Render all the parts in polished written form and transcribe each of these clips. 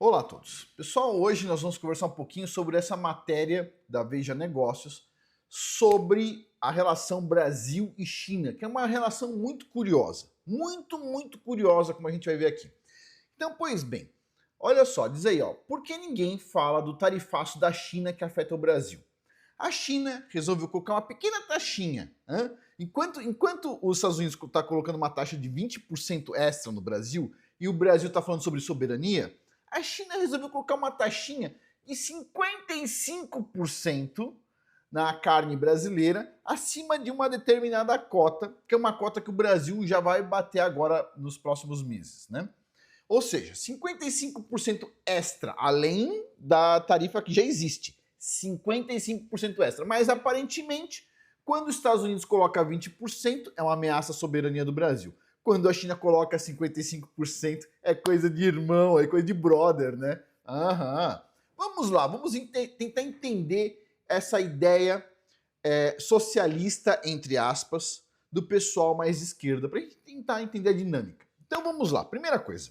Olá a todos. Pessoal, hoje nós vamos conversar um pouquinho sobre essa matéria da Veja Negócios sobre a relação Brasil e China, que é uma relação muito curiosa. Muito curiosa, como a gente vai ver aqui. Então, pois bem, olha só, diz aí, ó, por que ninguém fala do tarifaço da China que afeta o Brasil? A China resolveu colocar uma pequena taxinha. Enquanto os Estados Unidos está colocando uma taxa de 20% extra no Brasil e o Brasil está falando sobre soberania, a China resolveu colocar uma taxinha de 55% na carne brasileira, acima de uma determinada cota, que é uma cota que o Brasil já vai bater agora nos próximos meses, né? Ou seja, 55% extra, além da tarifa que já existe. 55% extra. Mas aparentemente, quando os Estados Unidos coloca 20%, é uma ameaça à soberania do Brasil. Quando a China coloca 55%, é coisa de irmão, é coisa de brother, né? Aham. Vamos lá, vamos tentar entender essa ideia socialista, entre aspas, do pessoal mais esquerda, para a gente tentar entender a dinâmica. Então vamos lá, primeira coisa.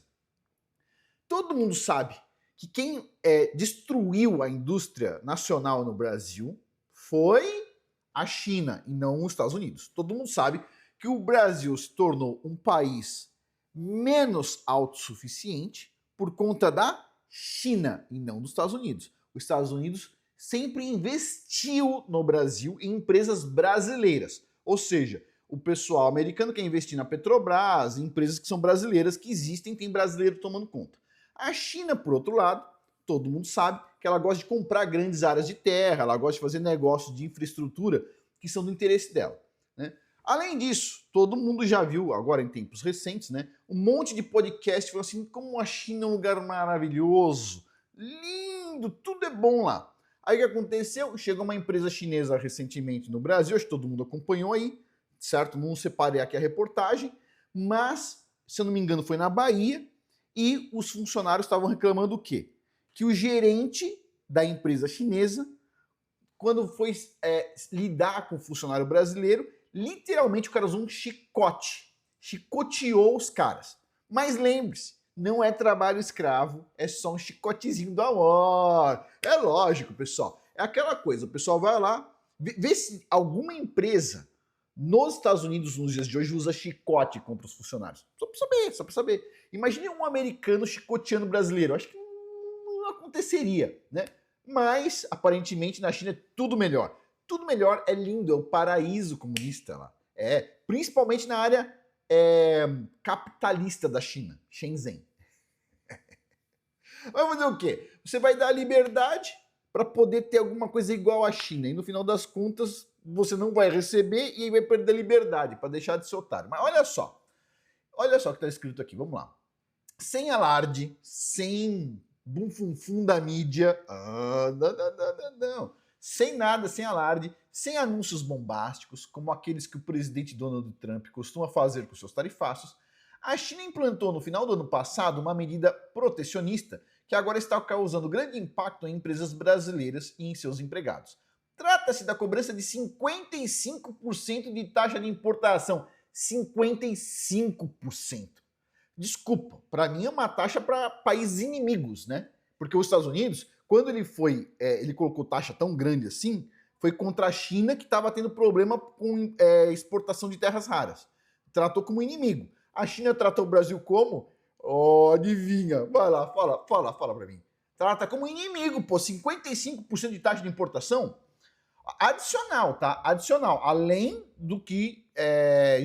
Todo mundo sabe que quem destruiu a indústria nacional no Brasil foi a China e não os Estados Unidos. Todo mundo sabe que o Brasil se tornou um país menos autossuficiente por conta da China e não dos Estados Unidos. Os Estados Unidos sempre investiu no Brasil em empresas brasileiras. Ou seja, o pessoal americano quer investir na Petrobras, em empresas que são brasileiras, que existem, tem brasileiro tomando conta. A China, por outro lado, todo mundo sabe que ela gosta de comprar grandes áreas de terra, ela gosta de fazer negócios de infraestrutura que são do interesse dela, né? Além disso, todo mundo já viu, agora em tempos recentes, né, um monte de podcast falando assim, como a China é um lugar maravilhoso, lindo, tudo é bom lá. Aí o que aconteceu? Chegou uma empresa chinesa recentemente no Brasil, acho que todo mundo acompanhou aí, certo? Não separei aqui a reportagem, mas, se eu não me engano, foi na Bahia, e os funcionários estavam reclamando o quê? Que o gerente da empresa chinesa, quando foi lidar com o funcionário brasileiro, literalmente o cara usou um chicote. Chicoteou os caras. Mas lembre-se, não é trabalho escravo, é só um chicotezinho do amor. É lógico, pessoal. É aquela coisa, o pessoal vai lá, vê se alguma empresa nos Estados Unidos, nos dias de hoje, usa chicote contra os funcionários. Só pra saber. Imagine um americano chicoteando brasileiro. Acho que não aconteceria, né? Mas, aparentemente, na China é tudo melhor. Tudo melhor, é lindo, é o paraíso comunista lá. Principalmente na área capitalista da China, Shenzhen. Vai fazer o quê? Você vai dar liberdade para poder ter alguma coisa igual à China. E no final das contas, você não vai receber e aí vai perder a liberdade para deixar de ser otário. Mas olha só o que está escrito aqui, vamos lá. Sem alarde, sem bumfum da mídia, não. Sem nada, sem alarde, sem anúncios bombásticos, como aqueles que o presidente Donald Trump costuma fazer com seus tarifaços, a China implantou no final do ano passado uma medida protecionista que agora está causando grande impacto em empresas brasileiras e em seus empregados. Trata-se da cobrança de 55% de taxa de importação. 55%. Desculpa, para mim é uma taxa para países inimigos, né? Porque os Estados Unidos, quando ele colocou taxa tão grande assim, foi contra a China que estava tendo problema com exportação de terras raras. Tratou como inimigo. A China tratou o Brasil como? Oh, adivinha. Vai lá, fala para mim. Trata como inimigo, pô. 55% de taxa de importação adicional, tá? Adicional, além do que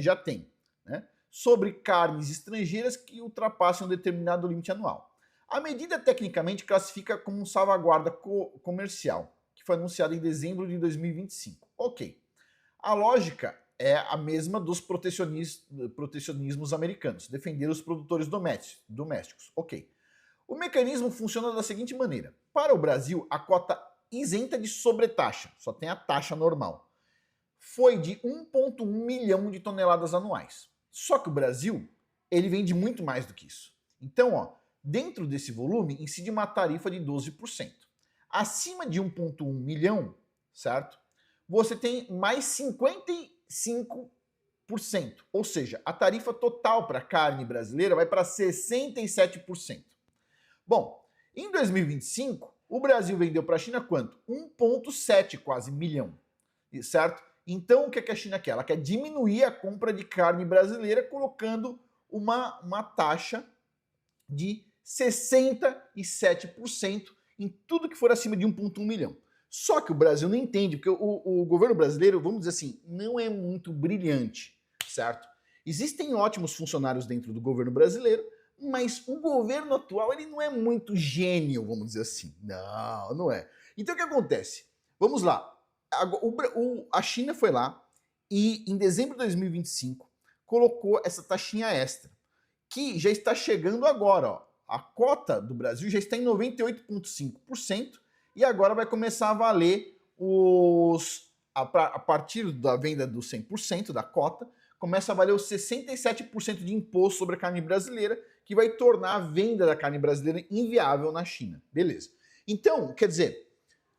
já tem, né? Sobre carnes estrangeiras que ultrapassam um determinado limite anual. A medida tecnicamente classifica como um salvaguarda comercial, que foi anunciada em dezembro de 2025. Ok. A lógica é a mesma dos protecionismos americanos, defender os produtores domésticos. Ok. O mecanismo funciona da seguinte maneira. Para o Brasil, a cota isenta de sobretaxa, só tem a taxa normal, foi de 1,1 milhão de toneladas anuais. Só que o Brasil, ele vende muito mais do que isso. Então, ó, dentro desse volume, incide uma tarifa de 12%. Acima de 1,1 milhão, certo? Você tem mais 55%. Ou seja, a tarifa total para a carne brasileira vai para 67%. Bom, Em 2025, o Brasil vendeu para a China quanto? 1,7 quase milhão, certo? Então, o que a China quer? Ela quer diminuir a compra de carne brasileira colocando uma taxa de 67% em tudo que for acima de 1,1 milhão. Só que o Brasil não entende, porque o governo brasileiro, vamos dizer assim, não é muito brilhante, certo? Existem ótimos funcionários dentro do governo brasileiro, mas o governo atual ele não é muito gênio, vamos dizer assim. Não, não é. Então o que acontece? Vamos lá. A China foi lá e em dezembro de 2025 colocou essa taxinha extra, que já está chegando agora. Ó. A cota do Brasil já está em 98,5% e agora vai começar a valer a partir da venda do 100% da cota, começa a valer os 67% de imposto sobre a carne brasileira, que vai tornar a venda da carne brasileira inviável na China. Beleza. Então, quer dizer,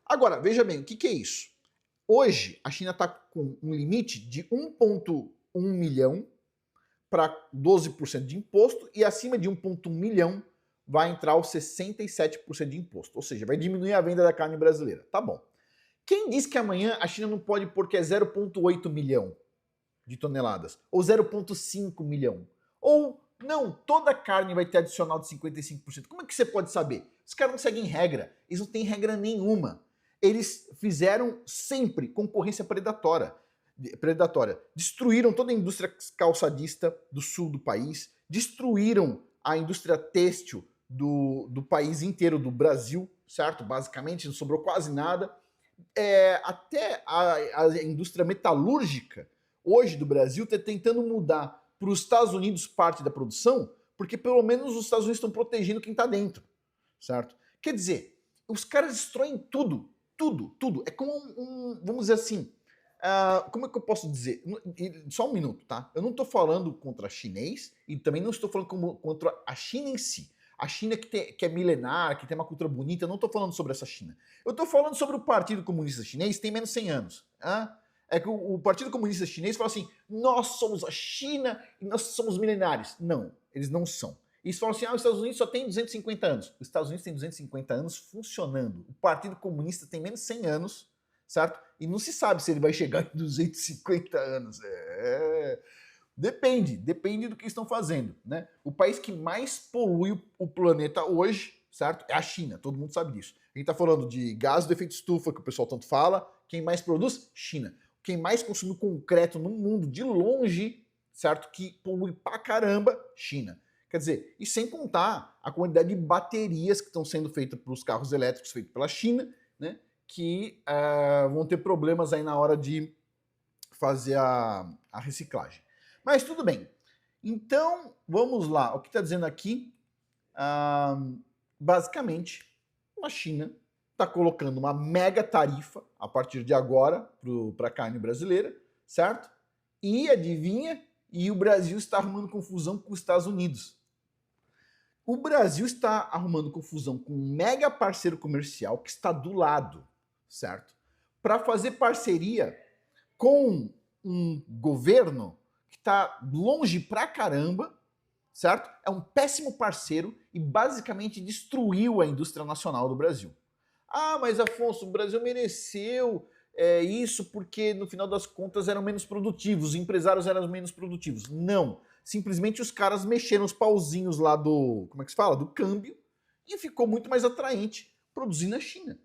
agora, veja bem, o que é isso? Hoje, a China está com um limite de 1,1 milhão para 12% de imposto e acima de 1,1 milhão vai entrar os 67% de imposto. Ou seja, vai diminuir a venda da carne brasileira. Tá bom. Quem diz que amanhã a China não pode pôr que é 0,8 milhão de toneladas? Ou 0,5 milhão? Ou, não, toda a carne vai ter adicional de 55%. Como é que você pode saber? Os caras não seguem regra. Eles não têm regra nenhuma. Eles fizeram sempre concorrência predatória. Destruíram toda a indústria calçadista do sul do país, destruíram a indústria têxtil do país inteiro, do Brasil, certo? Basicamente, não sobrou quase nada. Até a indústria metalúrgica, hoje do Brasil, está tentando mudar para os Estados Unidos parte da produção, porque pelo menos os Estados Unidos estão protegendo quem está dentro, certo? Quer dizer, os caras destroem tudo. Tudo. É como vamos dizer assim, como é que eu posso dizer? Só um minuto, tá? Eu não estou falando contra chinês e também não estou falando contra a China em si. A China que é milenar, que tem uma cultura bonita, eu não estou falando sobre essa China. Eu estou falando sobre o Partido Comunista Chinês, tem menos de 100 anos. É que o Partido Comunista Chinês fala assim, nós somos a China e nós somos milenares. Não, eles não são. Eles falam assim, os Estados Unidos só tem 250 anos. Os Estados Unidos tem 250 anos funcionando. O Partido Comunista tem menos de 100 anos, certo? E não se sabe se ele vai chegar em 250 anos. Depende do que estão fazendo, né? O país que mais polui o planeta hoje, certo? É a China, todo mundo sabe disso. A gente tá falando de gás do efeito estufa, que o pessoal tanto fala. Quem mais produz? China. Quem mais consome concreto no mundo, de longe, certo? Que polui pra caramba, China. Quer dizer, e sem contar a quantidade de baterias que estão sendo feitas para os carros elétricos feitos pela China, né? Que vão ter problemas aí na hora de fazer a reciclagem. Mas tudo bem. Então, vamos lá. O que está dizendo aqui? Basicamente, a China está colocando uma mega tarifa a partir de agora para a carne brasileira, certo? E adivinha? E o Brasil está arrumando confusão com os Estados Unidos. O Brasil está arrumando confusão com um mega parceiro comercial que está do lado, certo? Para fazer parceria com um governo que está longe pra caramba, certo? É um péssimo parceiro e basicamente destruiu a indústria nacional do Brasil. Mas Afonso, o Brasil mereceu isso porque no final das contas eram menos produtivos, os empresários eram menos produtivos. Não. Simplesmente os caras mexeram os pauzinhos lá do, como é que se fala? Do câmbio e ficou muito mais atraente produzir na China.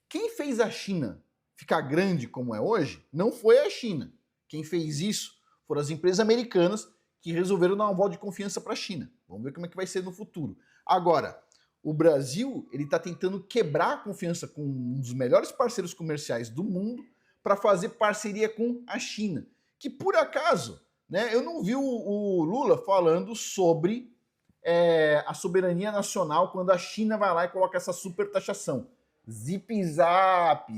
Quem fez a China ficar grande como é hoje não foi a China. Quem fez isso foram as empresas americanas que resolveram dar um voto de confiança para a China. Vamos ver como é que vai ser no futuro. Agora, o Brasil ele está tentando quebrar a confiança com um dos melhores parceiros comerciais do mundo para fazer parceria com a China. Que por acaso, né, eu não vi o Lula falando sobre a soberania nacional quando a China vai lá e coloca essa super taxação. Zip zap.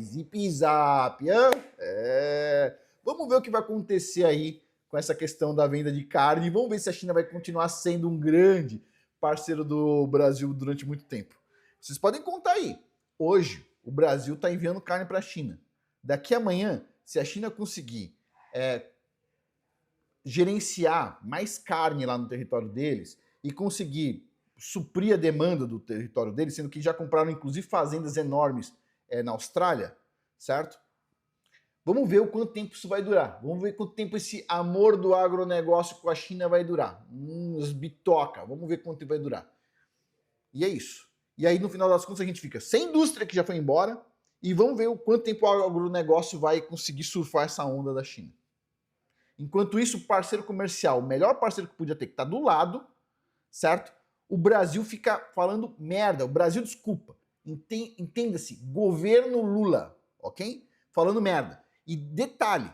Vamos ver o que vai acontecer aí com essa questão da venda de carne. Vamos ver se a China vai continuar sendo um grande parceiro do Brasil durante muito tempo. Vocês podem contar aí. Hoje, o Brasil está enviando carne para a China. Daqui a amanhã, se a China conseguir gerenciar mais carne lá no território deles e conseguir suprir a demanda do território deles, sendo que já compraram inclusive fazendas enormes na Austrália, certo? Vamos ver o quanto tempo isso vai durar. Vamos ver quanto tempo esse amor do agronegócio com a China vai durar. Os bitoca, vamos ver quanto tempo vai durar. E é isso. E aí, no final das contas, a gente fica sem indústria, que já foi embora, e vamos ver o quanto tempo o agronegócio vai conseguir surfar essa onda da China. Enquanto isso, o parceiro comercial, o melhor parceiro que podia ter, que está do lado, certo? O Brasil fica falando merda. O Brasil, desculpa. Entenda-se, governo Lula, ok? Falando merda. E detalhe,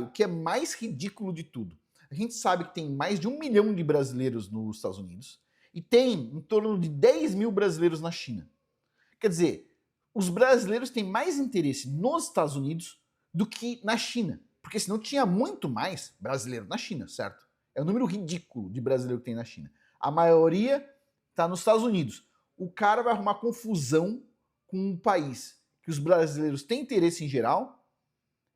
o que é mais ridículo de tudo. A gente sabe que tem mais de 1 milhão de brasileiros nos Estados Unidos e tem em torno de 10 mil brasileiros na China. Quer dizer, os brasileiros têm mais interesse nos Estados Unidos do que na China. Porque senão tinha muito mais brasileiro na China, certo? É um número ridículo de brasileiro que tem na China. A maioria está nos Estados Unidos. O cara vai arrumar confusão com um país que os brasileiros têm interesse em geral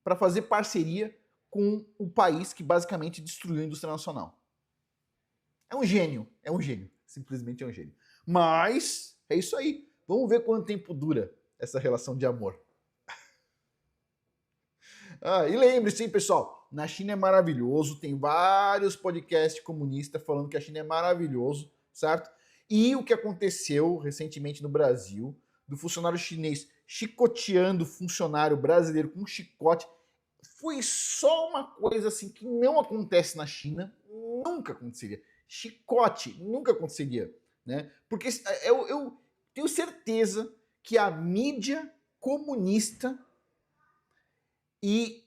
para fazer parceria com o país que basicamente destruiu a indústria nacional. É um gênio, simplesmente é um gênio. Mas é isso aí. Vamos ver quanto tempo dura essa relação de amor. E lembre-se, hein, pessoal, na China é maravilhoso, tem vários podcasts comunistas falando que a China é maravilhoso, certo? E o que aconteceu recentemente no Brasil, do funcionário chinês chicoteando o funcionário brasileiro com um chicote, foi só uma coisa assim que não acontece na China, nunca aconteceria. Chicote, nunca aconteceria, né? Porque eu tenho certeza que a mídia comunista e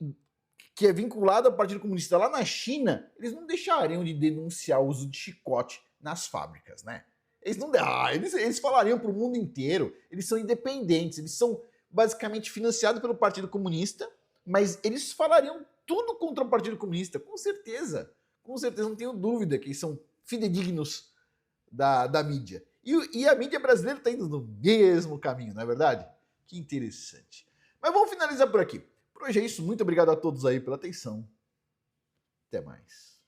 que é vinculada ao Partido Comunista lá na China, eles não deixariam de denunciar o uso de chicote nas fábricas, né? Eles falariam para o mundo inteiro. Eles são independentes, eles são basicamente financiados pelo Partido Comunista, mas eles falariam tudo contra o Partido Comunista, com certeza. Com certeza, não tenho dúvida que eles são fidedignos da mídia. E a mídia brasileira está indo no mesmo caminho, não é verdade? Que interessante. Mas vamos finalizar por aqui. Por hoje é isso. Muito obrigado a todos aí pela atenção. Até mais.